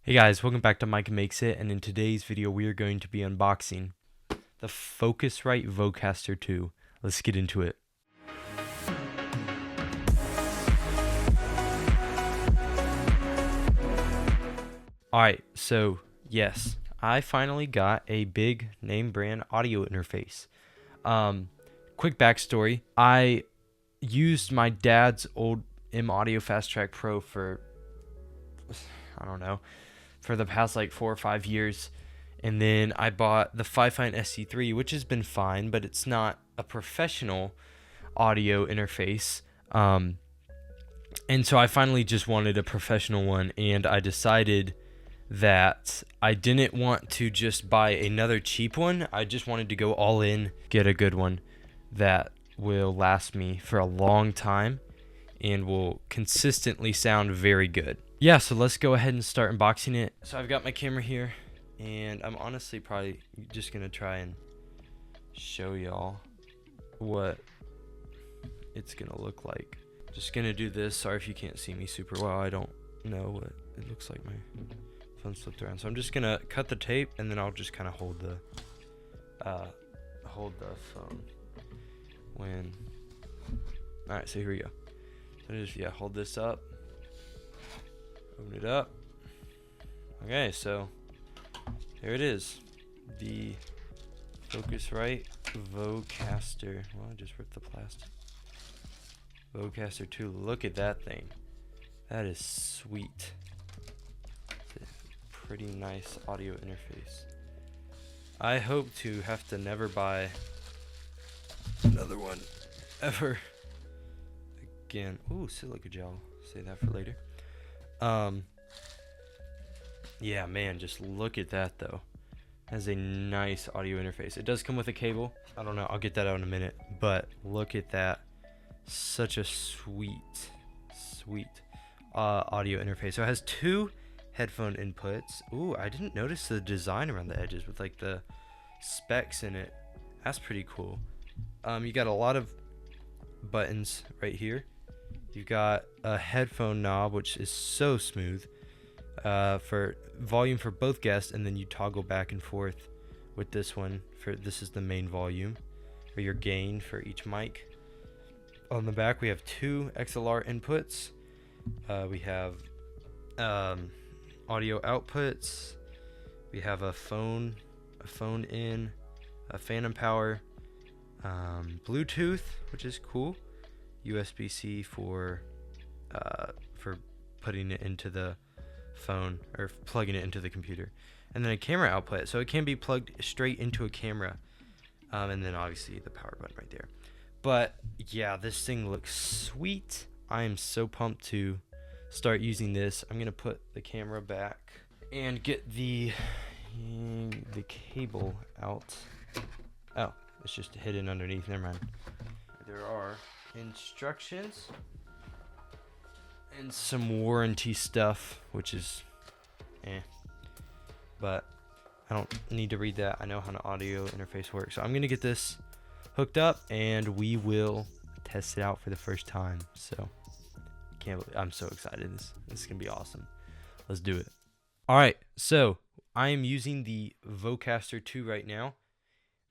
Hey guys, welcome back to Mike Makes It, and in today's video we are going to be unboxing the Focusrite Vocaster 2. Let's get into it. Alright, so yes, I finally got a big name brand audio interface. Quick backstory, I used my dad's old M Audio Fast Track Pro for, I don't know, for the past like 4 or 5 years, and then I bought the Fifine SC3, which has been fine, but it's not a professional audio interface. And so I finally just wanted a professional one, and I decided that I didn't want to just buy another cheap one. I just wanted to go all in, get a good one that will last me for a long time and will consistently sound very good. Yeah, so let's go ahead and start unboxing it. So I've got my camera here, and I'm honestly probably just gonna try and show y'all what it's gonna look like. Just gonna do this. Sorry if you can't see me super well. I don't know what it looks like. My phone slipped around, so I'm just gonna cut the tape, and then I'll just kind of hold the phone when. All right, so here we go. So just hold this up. Open it up. Okay, so here it is. The Focusrite Vocaster. Well, I just ripped the plastic. Vocaster 2. Look at that thing. That is sweet. It's a pretty nice audio interface. I hope to have to never buy another one ever again. Ooh, silica gel. Say that for later. Yeah, man, just look at that though. It has a nice audio interface. It does come with a cable. I don't know, I'll get that out in a minute, but look at that. Such a sweet audio interface. So it has 2 headphone inputs. Ooh, I didn't notice the design around the edges with like the specs in it. That's pretty cool. You got a lot of buttons right here. You've got a headphone knob, which is so smooth, for volume for both guests, and then you toggle back and forth with this one. This is the main volume, or your gain for each mic. On the back, we have 2 XLR inputs. We have audio outputs. We have a phone in, a phantom power, Bluetooth, which is cool. USB-C for putting it into the phone or plugging it into the computer, and then a camera output, so it can be plugged straight into a camera, and then obviously the power button right there. But yeah, this thing looks sweet. I am so pumped to start using this. I'm gonna put the camera back and get the cable out. Oh, it's just hidden underneath. Never mind. There are instructions and some warranty stuff, which is but I don't need to read that. I know how an audio interface works, so I'm gonna get this hooked up and we will test it out for the first time. So I'm so excited. This is gonna be awesome. Let's do it. All right, so I am using the Vocaster 2 right now.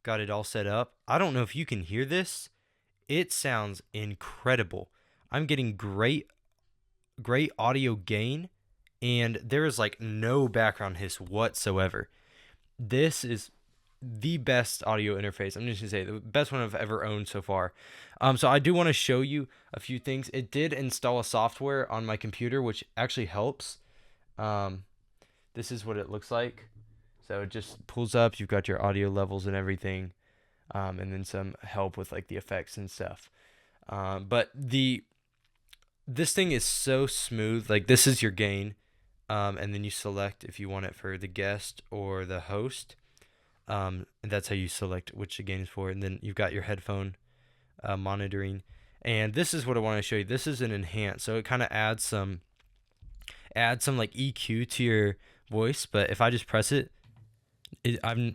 Got it all set up. I don't know if you can hear this. It sounds incredible. I'm getting great audio gain, and there is like no background hiss whatsoever. This is the best audio interface. I'm just gonna say the best one I've ever owned so far. So I do want to show you a few things. It did install a software on my computer, which actually helps. This is what it looks like. So it just pulls up. You've got your audio levels and everything. And then some help with like the effects and stuff. But this thing is so smooth. Like, this is your gain, and then you select if you want it for the guest or the host. And that's how you select which the gain is for. And then you've got your headphone monitoring. And this is what I want to show you. This is an enhance, so it kind of adds some like EQ to your voice. But if I just press it,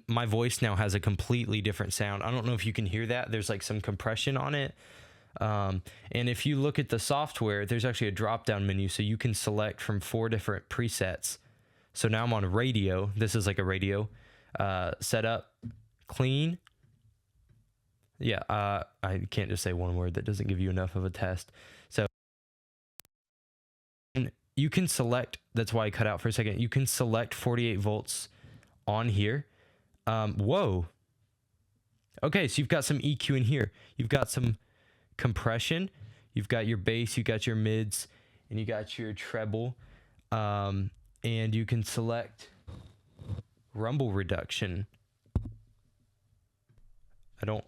my voice now has a completely different sound. I don't know if you can hear that. There's like some compression on it. And if you look at the software, there's actually a drop down menu, so you can select from 4 different presets So now I'm on radio. This is like a radio setup. Clean. Yeah, I can't just say one word. That doesn't give you enough of a test. So you can select, that's why I cut out for a second. You can select 48 volts on here. Whoa. Okay, so you've got some EQ in here. You've got some compression. You've got your bass, you got your mids, and you got your treble. And you can select rumble reduction. I don't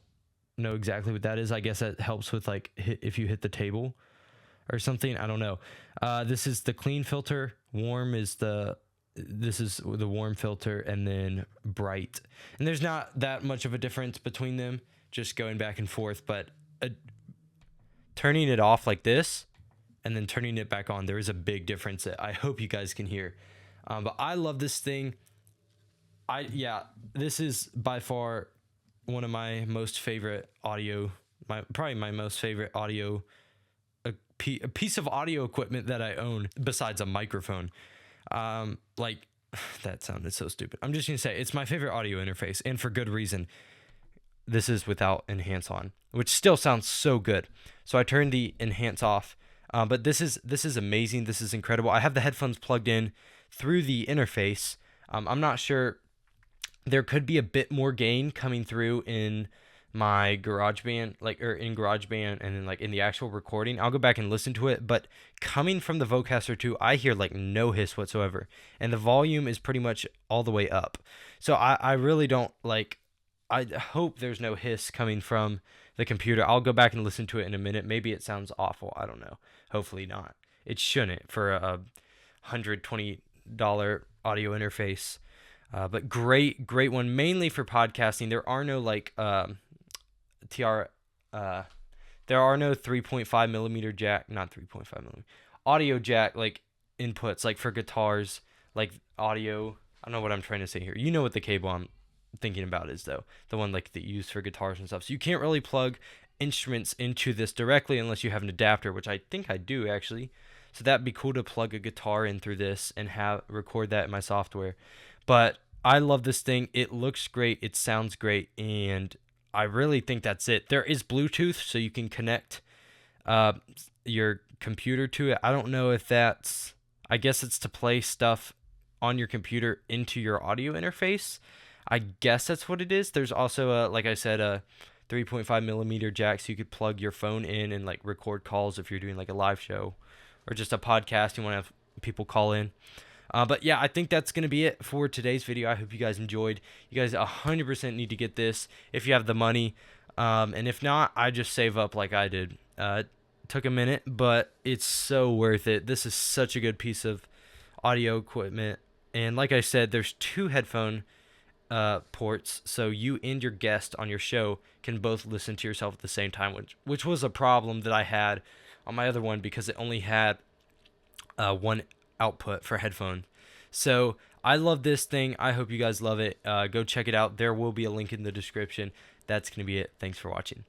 know exactly what that is. I guess that helps with like if you hit the table or something. I don't know. This is the clean filter. This is the warm filter, and then bright. And there's not that much of a difference between them, just going back and forth. But turning it off like this and then turning it back on, there is a big difference that I hope you guys can hear. But I love this thing. This is by far one of my most favorite audio, probably my most favorite audio, a piece of audio equipment that I own besides a microphone. Like that sounded so stupid. I'm just gonna say it's my favorite audio interface, and for good reason. This is without enhance on, which still sounds so good. So I turned the enhance off, but this is amazing. This is incredible. I have the headphones plugged in through the interface. I'm not sure. There could be a bit more gain coming through in my GarageBand, in GarageBand, and then like in the actual recording. I'll go back and listen to it, but coming from the Vocaster 2, I hear like no hiss whatsoever, and the volume is pretty much all the way up. So I really don't like. I hope there's no hiss coming from the computer. I'll go back and listen to it in a minute. Maybe it sounds awful. I don't know. Hopefully not. It shouldn't for a $120 audio interface. But great one, mainly for podcasting. There are no there are no 3.5 millimeter jack, not 3.5 millimeter, audio jack like inputs like for guitars, like audio. I don't know what I'm trying to say here. You know what the cable I'm thinking about is though, the one like that you use for guitars and stuff. So you can't really plug instruments into this directly unless you have an adapter, which I think I do actually. So that'd be cool to plug a guitar in through this and record that in my software. But I love this thing. It looks great. It sounds great. And I really think that's it. There is Bluetooth, so you can connect your computer to it. I don't know if I guess it's to play stuff on your computer into your audio interface. I guess that's what it is. There's also, like I said, a 3.5 millimeter jack, so you could plug your phone in and like record calls if you're doing like a live show or just a podcast. You want to have people call in. But yeah, I think that's going to be it for today's video. I hope you guys enjoyed. You guys 100% need to get this if you have the money. And if not, I just save up like I did. It took a minute, but it's so worth it. This is such a good piece of audio equipment. And like I said, there's 2 headphone ports, so you and your guest on your show can both listen to yourself at the same time, which was a problem that I had on my other one because it only had one output for headphone. So I love this thing. I hope you guys love it. Go check it out. There will be a link in the description. That's going to be it. Thanks for watching.